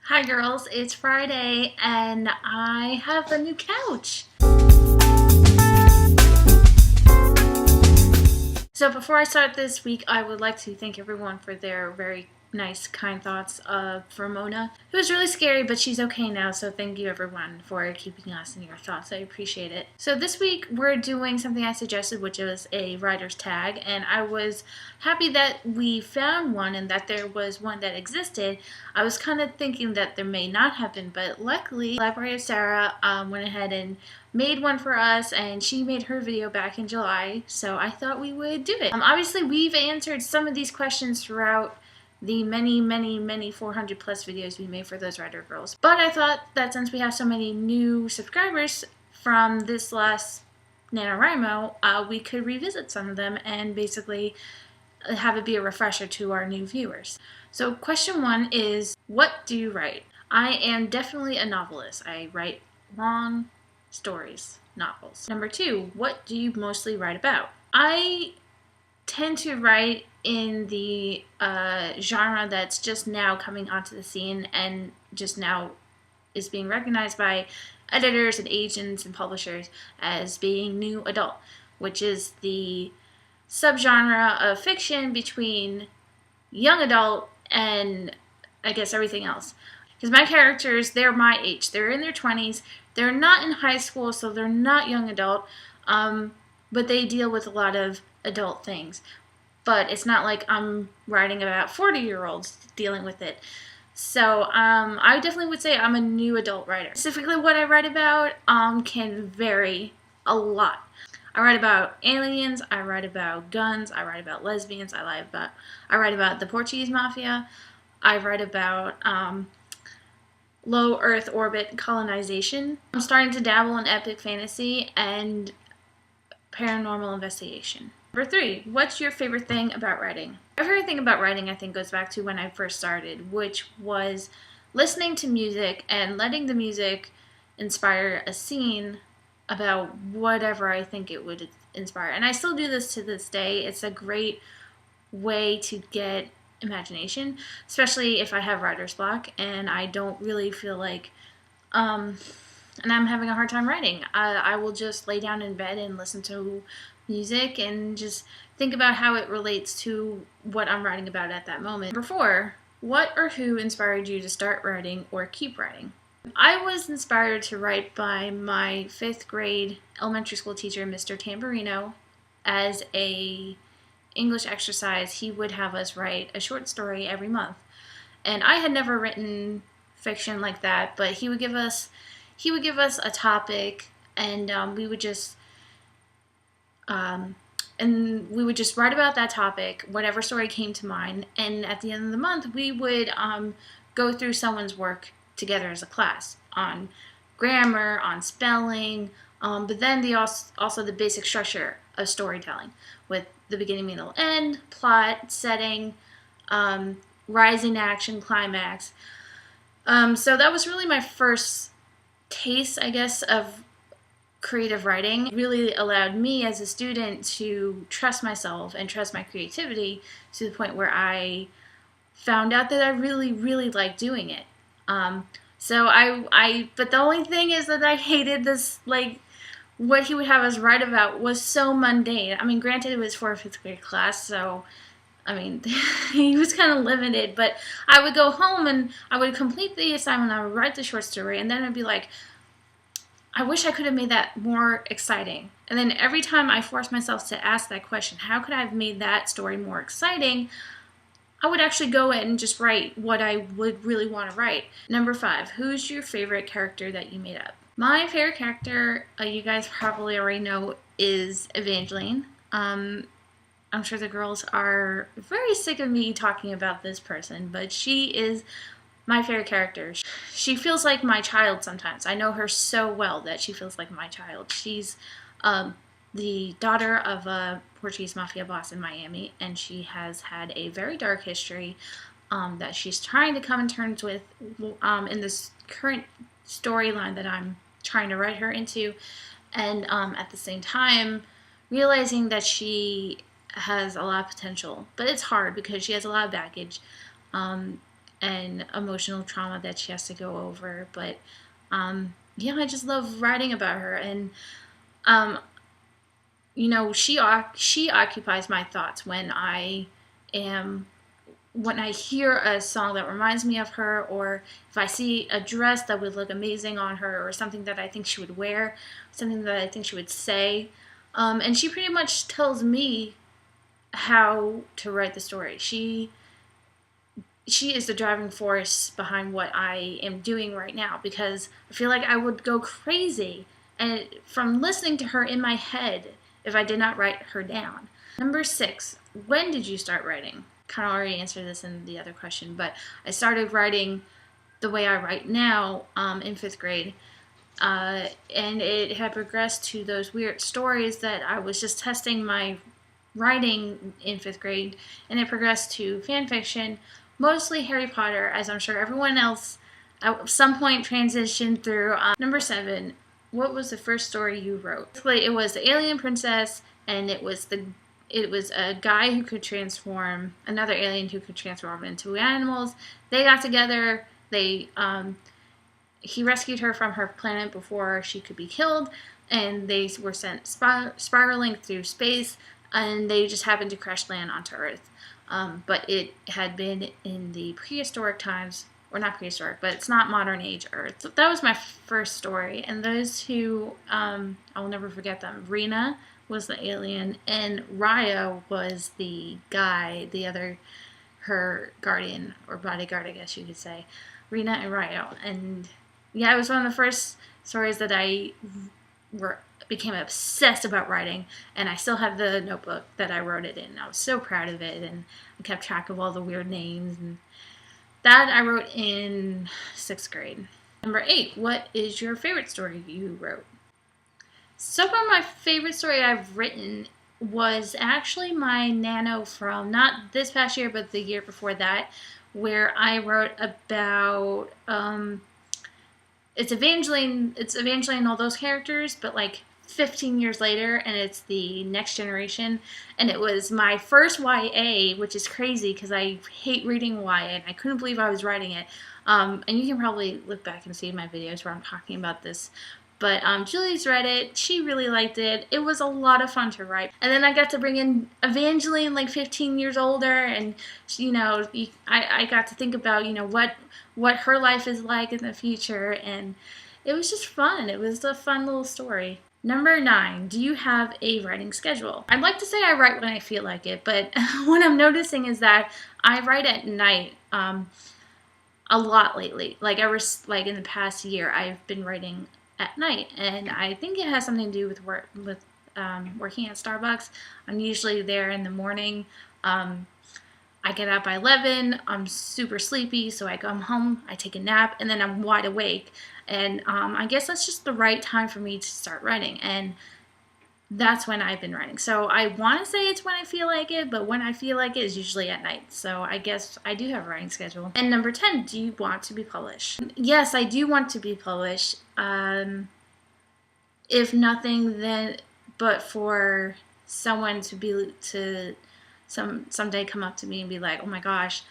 Hi girls, it's Friday and I have a new couch. So before I start this week, I would like to thank everyone for their very nice, kind thoughts for Mona. It was really scary, but she's okay now, so thank you everyone for keeping us in your thoughts. I appreciate it. So this week we're doing something I suggested, which was a writer's tag, and I was happy that we found one and that there was one that existed. I was kind of thinking that there may not have been, but luckily Library of Sarah went ahead and made one for us, and she made her video back in July, so I thought we would do it. Obviously we've answered some of these questions throughout the many 400 plus videos we made for those writer girls, but I thought that since we have so many new subscribers from this last NaNoWriMo, we could revisit some of them and basically have it be a refresher to our new viewers. So question one is, what do you write? I am definitely a novelist. I write long stories, novels. Number two, what do you mostly write about? I tend to write in the genre that's just now coming onto the scene and just now is being recognized by editors and agents and publishers as being new adult, which is the subgenre of fiction between young adult and I guess everything else. Because my characters, they're my age. They're in their 20s. They're not in high school, so they're not young adult, but they deal with a lot of adult things. But it's not like I'm writing about 40-year-olds dealing with it. So I definitely would say I'm a new adult writer. Specifically what I write about can vary a lot. I write about aliens, I write about guns, I write about lesbians, I write about the Portuguese Mafia, I write about low Earth orbit colonization. I'm starting to dabble in epic fantasy and paranormal investigation. Number three, what's your favorite thing about writing? My favorite thing about writing, I think, goes back to when I first started, which was listening to music and letting the music inspire a scene about whatever I think it would inspire. And I still do this to this day. It's a great way to get imagination, especially if I have writer's block and I don't really feel like and I'm having a hard time writing. I will just lay down in bed and listen to music and just think about how it relates to what I'm writing about at that moment. Number four, what or who inspired you to start writing or keep writing? I was inspired to write by my 5th grade elementary school teacher, Mr. Tamburino. As a English exercise, he would have us write a short story every month. And I had never written fiction like that, but he would give us a topic, and we would just write about that topic, whatever story came to mind, and at the end of the month we would go through someone's work together as a class on grammar, on spelling, but then also the basic structure of storytelling with the beginning, middle, end, plot, setting, rising action, climax. So that was really my first taste, I guess, of creative writing. It really allowed me as a student to trust myself and trust my creativity to the point where I found out that I really liked doing it. But the only thing is that I hated this, like, what he would have us write about was so mundane. I mean, granted, it was for a 5th grade class, so, I mean, he was kind of limited, but I would go home and I would complete the assignment, I would write the short story, and then it would be like, I wish I could have made that more exciting. And then every time I forced myself to ask that question, how could I have made that story more exciting? I would actually go in and just write what I would really want to write. Number five, who's your favorite character that you made up? My favorite character, you guys probably already know, is Evangeline. I'm sure the girls are very sick of me talking about this person, but she is my favorite character. She feels like my child sometimes. I know her so well that she feels like my child. She's the daughter of a Portuguese Mafia boss in Miami, and she has had a very dark history that she's trying to come to terms with in this current storyline that I'm trying to write her into, and at the same time realizing that she has a lot of potential, but it's hard because she has a lot of baggage, and emotional trauma that she has to go over. But yeah, I just love writing about her, and you know, she occupies my thoughts am when I hear a song that reminds me of her, or if I see a dress that would look amazing on her, or something that I think she would wear, something that I think she would say. And she pretty much tells me how to write the story. She is the driving force behind what I am doing right now, because I feel like I would go crazy and from listening to her in my head if I did not write her down. Number 6, when did you start writing? Kind of already answered this in the other question, but I started writing the way I write now in 5th grade. And it had progressed to those weird stories that I was just testing my writing in 5th grade, and it progressed to fan fiction, mostly Harry Potter, as I'm sure everyone else at some point transitioned through. Number 7, what was the first story you wrote? Basically, it was the Alien Princess, and it was a guy who could transform, another alien who could transform into animals. They got together. He rescued her from her planet before she could be killed, and they were sent spiraling through space, and they just happened to crash land onto Earth. But it had been in the prehistoric times, or not prehistoric, but it's not modern age Earth. So that was my first story, and those two, I will never forget them. Rena was the alien, and Raya was the guy, her guardian, or bodyguard, I guess you could say. Rena and Raya. And yeah, it was one of the first stories that I became obsessed about writing, and I still have the notebook that I wrote it in. I was so proud of it, and I kept track of all the weird names, and that I wrote in 6th grade. Number 8, what is your favorite story you wrote? So far, my favorite story I've written was actually my Nano from not this past year, but the year before that, where I wrote about it's Evangeline and all those characters, but like 15 years later, and it's the next generation. And it was my first YA, which is crazy because I hate reading YA, and I couldn't believe I was writing it. And you can probably look back and see my videos where I'm talking about this. But Julie's read it. She really liked it. It was a lot of fun to write. And then I got to bring in Evangeline, like 15 years older, and you know, I got to think about, you know, what her life is like in the future, and it was just fun. It was a fun little story. Number 9, do you have a writing schedule? I'd like to say I write when I feel like it, but what I'm noticing is that I write at night a lot lately. Like in the past year, I've been writing at night, and I think it has something to do with working at Starbucks. I'm usually there in the morning. I get up by 11, I'm super sleepy, so I come home, I take a nap, and then I'm wide awake. And I guess that's just the right time for me to start writing, and that's when I've been writing. So I want to say it's when I feel like it, but when I feel like it is usually at night. So I guess I do have a writing schedule. And number 10, do you want to be published? Yes, I do want to be published. If nothing then but for someone to someday come up to me and be like, oh my gosh,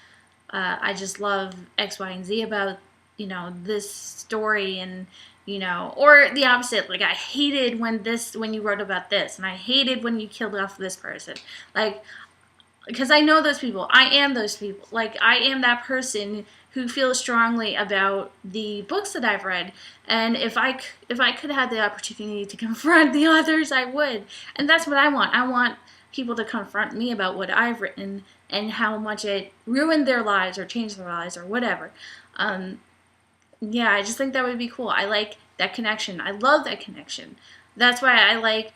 I just love X, Y, and Z about, you know, this story, and you know, or the opposite, like I hated when you wrote about this, and I hated when you killed off this person, like, because I know those people. I am those people. Like, I am that person who feels strongly about the books that I've read, and if I could have the opportunity to confront the authors, I would. And that's what I want. I want people to confront me about what I've written and how much it ruined their lives or changed their lives or whatever. Yeah, I just think that would be cool. I like that connection. I love that connection. That's why I like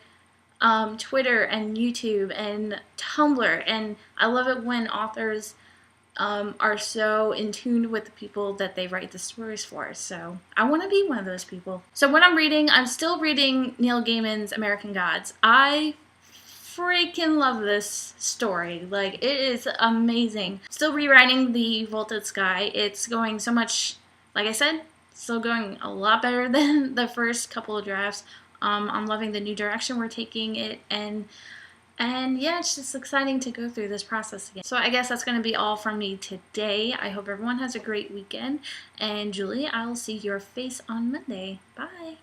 Twitter and YouTube and Tumblr, and I love it when authors are so in tune with the people that they write the stories for. So I want to be one of those people. So what I'm still reading Neil Gaiman's American Gods. I freaking love this story. Like, it is amazing. Still rewriting The Vaulted Sky. It's going so much, like I said, still going a lot better than the first couple of drafts. I'm loving the new direction we're taking it, and And yeah, it's just exciting to go through this process again. So I guess that's going to be all from me today. I hope everyone has a great weekend. And Julie, I'll see your face on Monday. Bye.